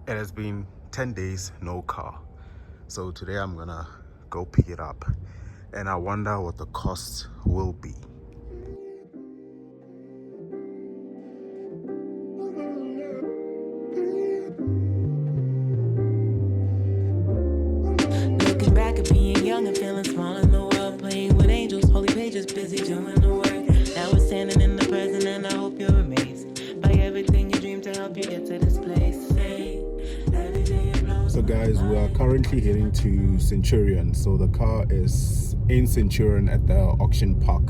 It has been 10 days, no car. So today I'm gonna go pick it up, and I wonder what the cost will be. Looking back at being young and feeling small in the world, playing with angels, holy pages, busy doing the work. Now we're standing in the present, and I hope you're amazed by everything you dreamed to help you get to this place. Hey, so guys, we are currently heading to Centurion. So the car is in Centurion at the auction park.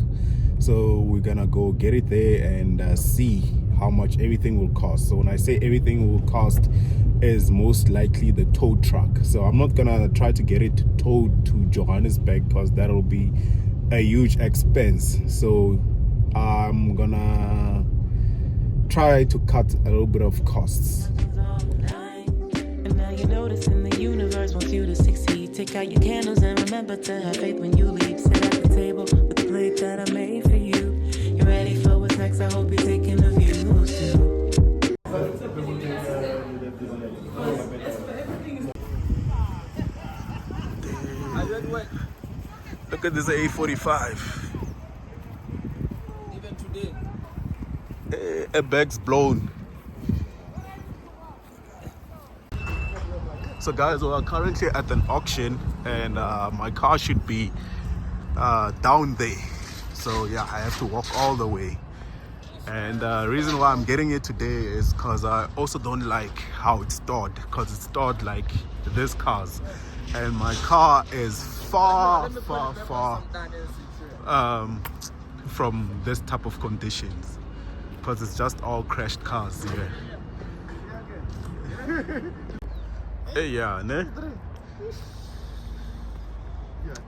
So we're gonna go get it there and see how much everything will cost. So when I say everything will cost, is most likely the tow truck. So I'm not gonna try to get it towed to Johannesburg because that'll be a huge expense. So I'm gonna try to cut a little bit of costs. And now you notice in the universe wants you to succeed. Take out your candles and remember to have faith when you leave. Sit at the table with the plate that I made for you. You ready for what's next? I hope you're taking a view too. Look at this A45. Even today. A bag's blown. So guys, we are currently at an auction, and my car should be down there. So yeah, I have to walk all the way. And the reason why I'm getting it today is because I also don't like how it's stored, because it's stored like this car's, and my car is far from this type of conditions, because it's just all crashed cars here. Hey, yeah, ne?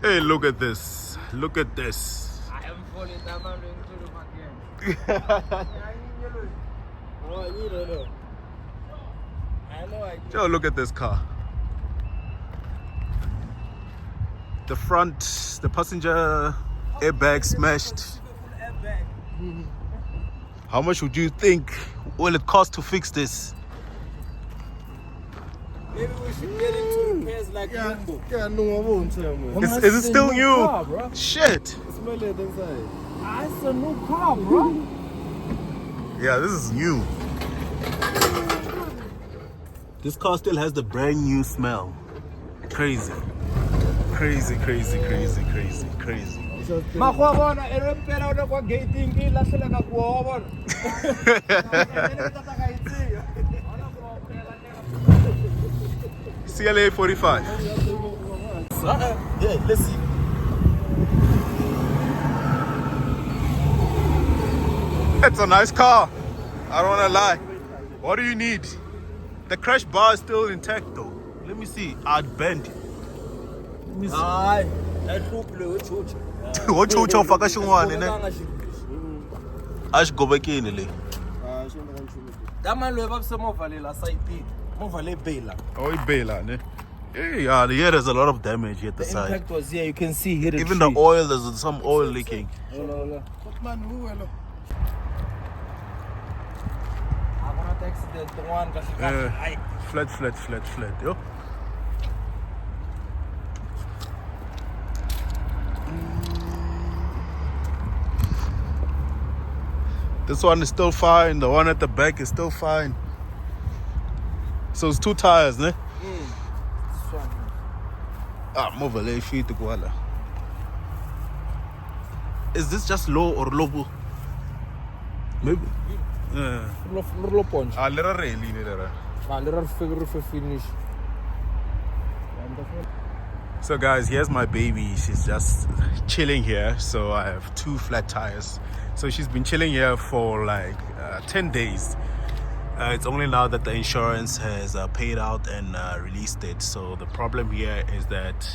Hey, look at this. Look at this. I am falling down into the Joe, look at this car. The front, the passenger airbag smashed. How much would you think will it cost to fix this? Maybe we should get into repairs like Limbo. Is it still new? Car, bro. Shit. Smell it inside. It's a new car, bro. Yeah, this is new. This car still has the brand new smell. Crazy. Crazy, crazy, crazy, crazy, crazy. Makwabona erempela ona kwa gating ke lahlela ka kwa bona. CLA 45. Yeah, let's see. It's a nice car. I don't wanna lie. What do you need? The crash bar is still intact though. Let me see. I'd bend. Let me see. Hayi, ehluphle uchucha. What you faka xin'wana ne? A xi gobekini le. Daman loyi va se movha le la side. Movha le bela. Oh, I bela ne? Yeah, here there's a lot of damage at the The side. impact was here. You can see here. Even the oil, there's some oil leaking. Accident, the one Flat, yo. This one is still fine. The one at the back is still fine. So it's two tires, ne? This one. Ah, move a little feet to go. Is this just low or low? Maybe. Yeah. Little punch. Ah, little really, little. Little figure for finish. So guys, here's my baby. She's just chilling here. So I have two flat tires. So she's been chilling here for like 10 days. It's only now that the insurance has paid out and released it. So the problem here is that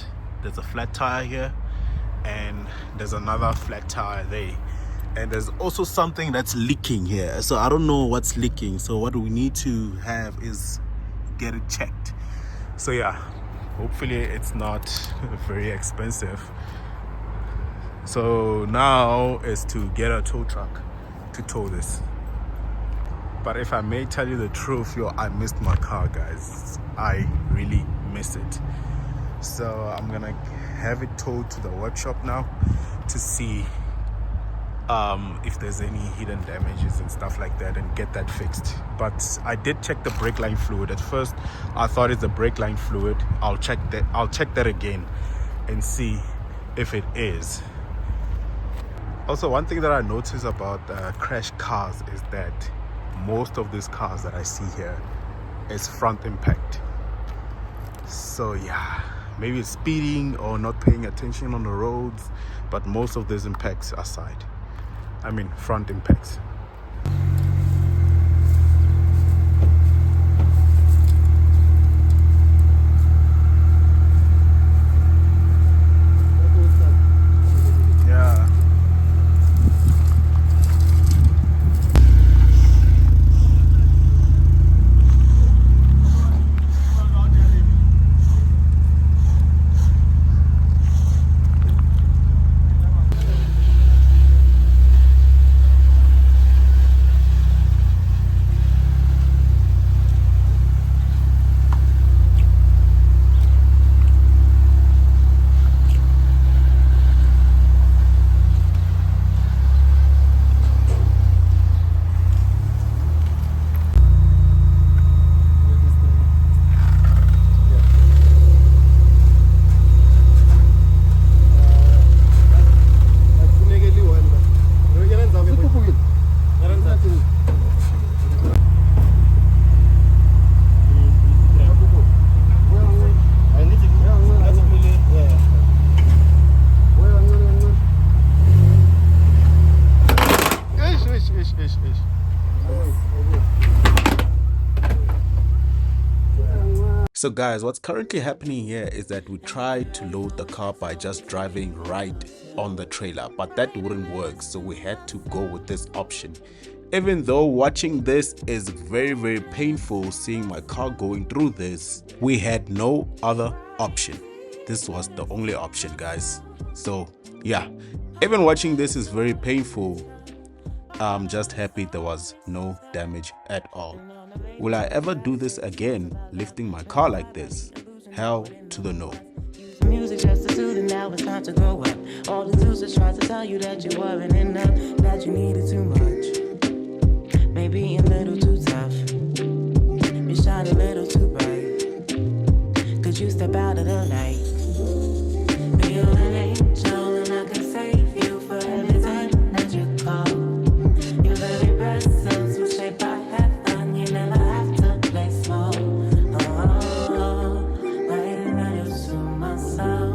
there's a flat tire here and there's another flat tire there. And there's also something that's leaking here. So I don't know what's leaking. So what we need to have is get it checked. So yeah, hopefully it's not very expensive. So now is to get a tow truck to tow this. But if I may tell you the truth, yo, I missed my car, guys. I really miss it. So I'm gonna have it towed to the workshop now to see if there's any hidden damages and stuff like that, and get that fixed. But I did check the brake line fluid. At first I thought it's the brake line fluid. I'll check that again and see if it is. Also, one thing that I notice about crashed cars is that most of these cars that I see here is front impact. So yeah, maybe it's speeding or not paying attention on the roads, but most of these impacts are front impacts. Yeah. So guys, what's currently happening here is that we tried to load the car by just driving right on the trailer, but that wouldn't work, so we had to go with this option. Even though watching this is very painful, seeing my car going through this, we had no other option. This was the only option, guys. So yeah, even watching this is very painful. I'm just happy there was no damage at all. Will I ever do this again, lifting my car like this? Hell to the no. Music just to soothe, and now it's time to grow up. All the excuses try to tell you that you weren't enough, that you needed too much, maybe a little too tough. You shine a little too bright. Could you step out of the light? Be an angel and I can save you for every time that you call. Your very presence will shape our heaven. You never have to play small. Oh, right now you're to my soul.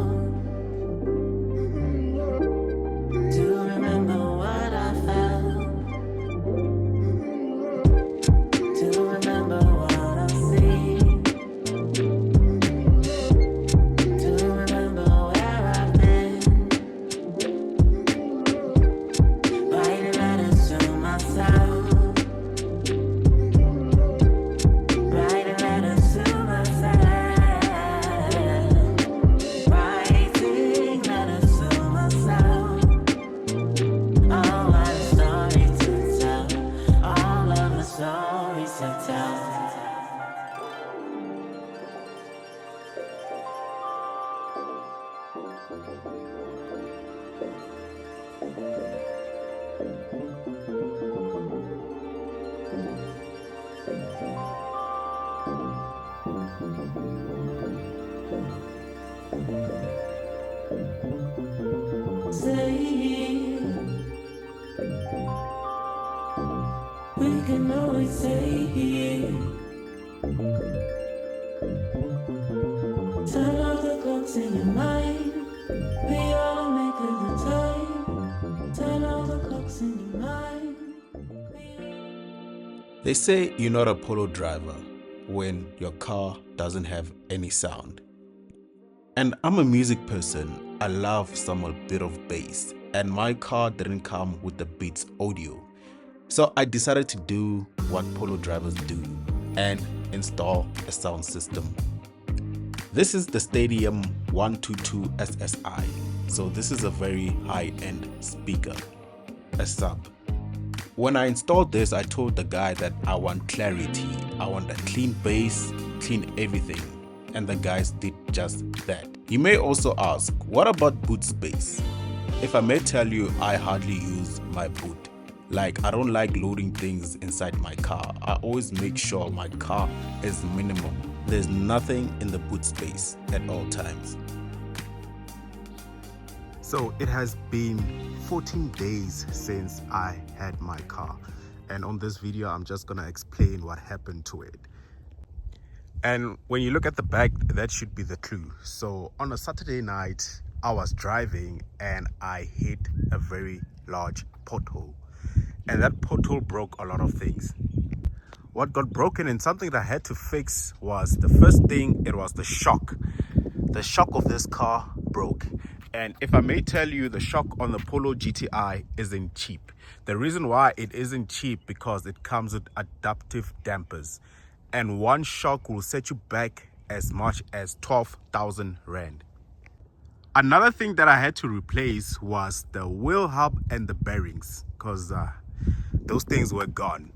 To remember what I felt. To remember what I see. To remember where I've been. Writing letters to myself. Writing letters to myself. Writing letters to myself. Oh, what a story to tell. All of the stories to tell. Say we can always say turn off the clocks in your mind. We all make a good time. Turn off the clocks in your mind. They say you're not a polo driver when your car doesn't have any sound. And I'm a music person. I love some bit of bass, and my car didn't come with the Beats audio. So I decided to do what polo drivers do and install a sound system. This is the Stadium 122 SSI. So this is a very high-end speaker, a sub. When I installed this, I told the guy that I want clarity. I want a clean bass, clean everything. And the guys did just that. You may also ask, what about boot space? If I may tell you, I hardly use my boot. Like, I don't like loading things inside my car. I always make sure my car is minimum. There's nothing in the boot space at all times. So it has been 14 days since I had my car, and on this video I'm just gonna explain what happened to it. And when you look at the back, that should be the clue. So on a Saturday night I was driving and I hit a very large pothole, and that pothole broke a lot of things. What got broken and something that I had to fix was, the first thing, it was the shock. The shock of this car broke. And if I may tell you, the shock on the Polo GTI isn't cheap. The reason why it isn't cheap, because it comes with adaptive dampers. And one shock will set you back as much as 12,000 Rand. Another thing that I had to replace was the wheel hub and the bearings, because those things were gone.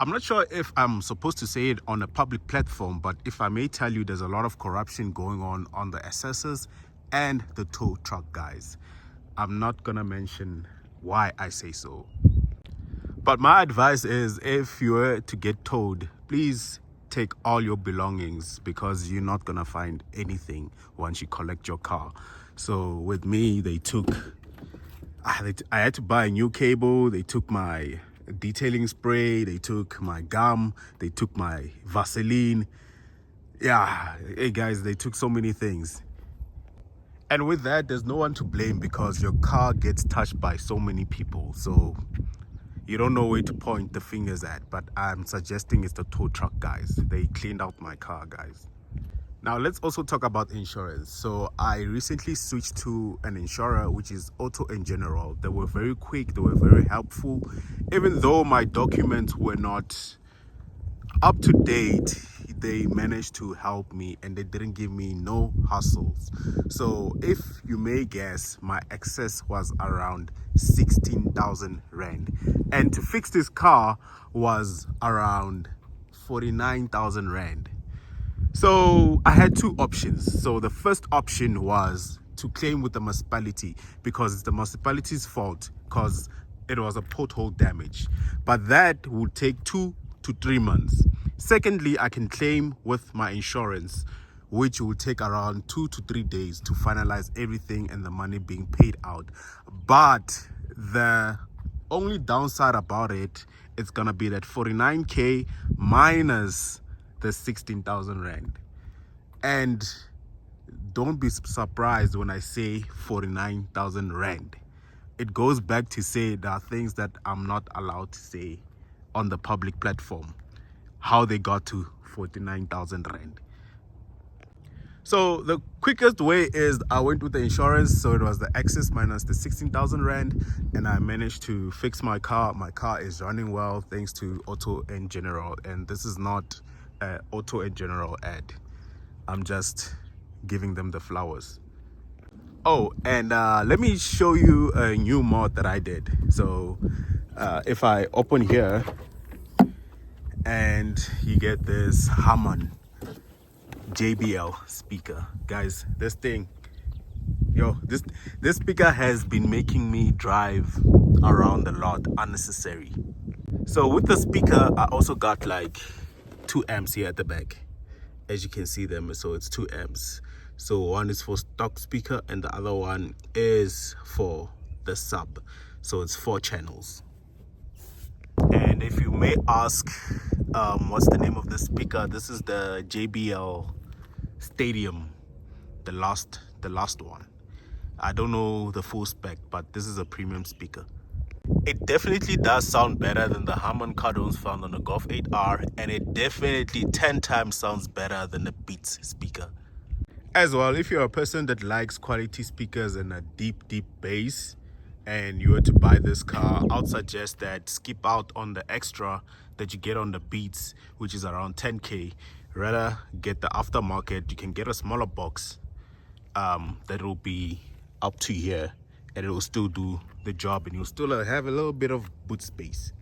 I'm not sure if I'm supposed to say it on a public platform, but if I may tell you, there's a lot of corruption going on the assessors and the tow truck guys. I'm not gonna mention why I say so. But my advice is, if you were to get towed, please take all your belongings, because you're not gonna find anything once you collect your car. So with me, they took, I had to buy a new cable, they took my detailing spray, they took my gum, they took my Vaseline. Yeah, hey guys, they took so many things. And with that, there's no one to blame, because your car gets touched by so many people. So you don't know where to point the fingers at, but I'm suggesting it's the tow truck guys. They cleaned out my car, guys. Now let's also talk about insurance. So I recently switched to an insurer, which is Auto & General. They were very quick, they were very helpful. Even though my documents were not up to date, they managed to help me, and they didn't give me no hassles. So if you may guess, my excess was around 16,000 Rand, and to fix this car was around 49,000 Rand. So I had two options. So the first option was to claim with the municipality, because it's the municipality's fault, because it was a pothole damage, but that would take 2 to 3 months. Secondly, I can claim with my insurance, which will take around 2 to 3 days to finalize everything and the money being paid out. But the only downside about it, it's gonna be that 49k minus the 16,000 Rand. And don't be surprised when I say 49,000 Rand. It goes back to say there are things that I'm not allowed to say on the public platform, how they got to 49,000 Rand. So the quickest way is I went with the insurance, so it was the excess minus the 16,000 Rand, and I managed to fix my car. My car is running well thanks to Auto & General, and this is not an Auto & General ad. I'm just giving them the flowers. Oh, and let me show you a new mod that I did. So if I open here, and you get this Harman JBL speaker. Guys, this thing, this speaker has been making me drive around a lot unnecessary. So with the speaker, I also got like 2 amps here at the back, as you can see them. So it's 2 amps. So one is for stock speaker and the other one is for the sub. So it's 4 channels. And if you may ask, what's the name of the speaker? This is the JBL Stadium, the last one. I don't know the full spec, but this is a premium speaker. It definitely does sound better than the Harman Kardons found on the Golf 8R, and it definitely 10 times sounds better than the Beats speaker. As well, if you're a person that likes quality speakers and a deep bass, and you were to buy this car, I would suggest that skip out on the extra that you get on the Beats, which is around 10k. Rather get the aftermarket. You can get a smaller box that will be up to here, and it will still do the job, and you'll still have a little bit of boot space.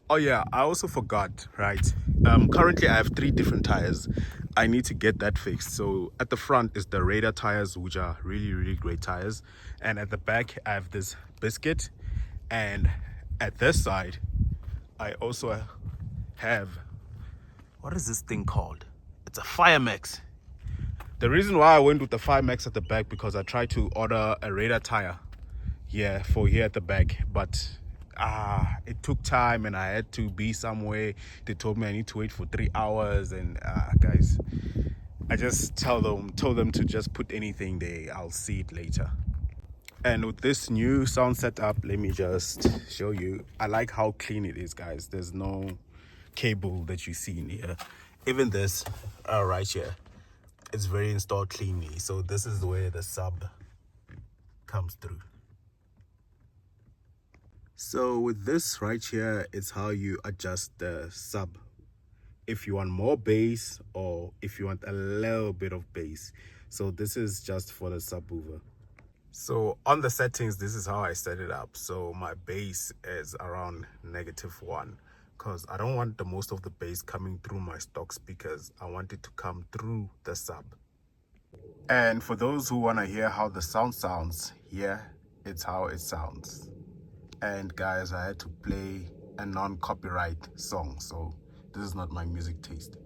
Oh yeah, I also forgot, right? Currently I have 3 different tires. I need to get that fixed. So at the front is the Radar tires, which are really great tires, and at the back I have this Biscuit, and at this side I also have, what is this thing called? It's a Firemax. The reason why I went with the Firemax at the back, because I tried to order a Radar tire for here at the back, but it took time and I had to be somewhere. They told me I need to wait for 3 hours, and guys, I just told them to just put anything there, I'll see it later. And with this new sound setup, let me just show you. I like how clean it is, guys. There's no cable that you see in here. Even this right here, it's very installed cleanly. So this is where the sub comes through. So with this right here, it's how you adjust the sub. If you want more bass or if you want a little bit of bass. So this is just for the subwoofer. So on the settings, this is how I set it up. So my bass is around -1, because I don't want the most of the bass coming through my stock speakers. I want it to come through the sub. And for those who want to hear how the sound sounds, here it's how it sounds. And guys, I had to play a non-copyright song, so this is not my music taste.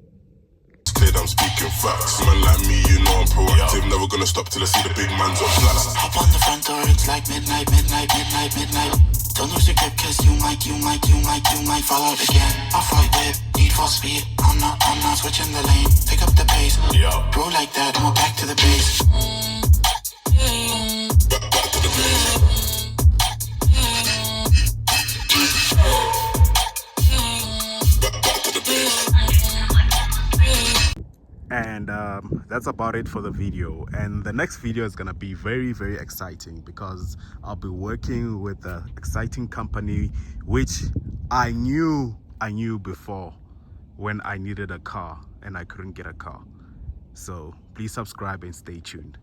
I'm speaking facts. Man like me, you know I'm proactive. Never gonna stop till I see the big man's on flats. Hop on the front door, it's like midnight. Don't lose your grip, cause you might fall out again. Off-white whip, need for speed. I'm not switching the lane. Pick up the pace. Bro like that, I'm back to the base. Back to the base. Back to the base. And that's about it for the video. And the next video is gonna be very exciting, because I'll be working with an exciting company which I knew before when I needed a car and I couldn't get a car. So please subscribe and stay tuned.